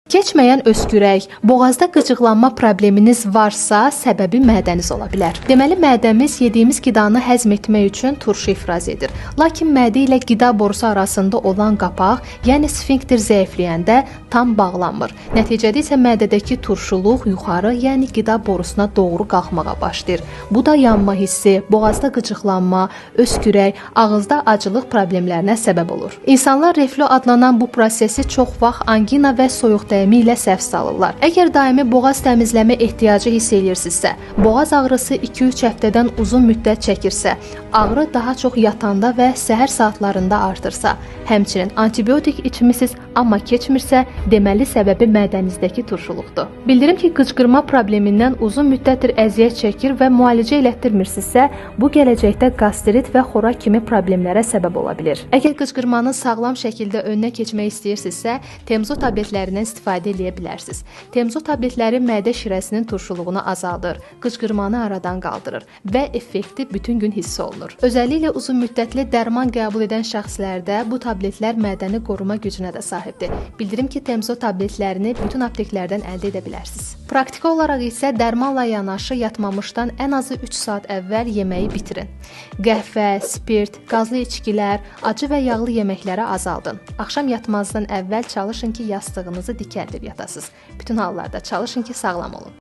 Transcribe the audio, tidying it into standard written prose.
Keçməyən öskürək, boğazda qıcıqlanma probleminiz varsa, səbəbi mədəniz ola bilər. Deməli, mədəmiz yediyimiz qidanı həzm etmək üçün turşu ifraz edir. Lakin mədə ilə qida borusu arasında olan qapaq, yəni sfinkter zəifləyəndə tam bağlanmır. Nəticədə isə mədədəki turşuluq yuxarı, yəni qida borusuna doğru qalxmağa başlayır. Bu da yanma hissi, boğazda qıcıqlanma, öskürək, ağızda acılıq problemlərinə səbəb olur. İnsanlar reflü adlanan bu prosesi çox vaxt angina və soyuq dəymi ilə səhv salırlar. Əgər daimi boğaz təmizləmə ehtiyacı hiss edirsinizsə, boğaz ağrısı 2-3 həftədən uzun müddət çəkirsə, ağrı daha çox yatanda və səhər saatlarında artırsa, həmçinin antibiotik içmisiniz, amma keçmirsə, deməli səbəbi mədənizdəki turşuluqdur. Bildirim ki, qıcqırma problemindən uzun müddətdir əziyyət çəkir və müalicə elətdirmirsinizsə, bu gələcəkdə qastrit və xora kimi problemlərə səbəb ola bilər. Əgər qıcqırmanın sağlam şəkildə önünə keçmək istəyirsinizsə, Temzo tabletlərindən istifadə edə bilərsiniz. Temzo tabletləri mədə şirəsinin turşuluğunu azaldır, qıcqırmanı aradan qaldırır və effekti bütün gün hiss olunur. Özəlliklə uzun müddətli dərman qəbul edən şəxslərdə bu tabletlər mədəni qoruma gücünə də sahibdir. Bildirim ki, Temzo tabletlərini bütün apteklərdən əldə edə bilərsiniz. Praktiki olaraq isə dərmanla yanaşı yatmamışdan ən azı 3 saat əvvəl yeməyi bitirin. Qəhvə, spirt, qazlı içkilər, acı və yağlı yeməkləri azaldın. Axşam yatmazdan əvvəl çalışın ki, yastığınızı dikəldir yatasınız. Bütün hallarda çalışın ki, sağlam olun.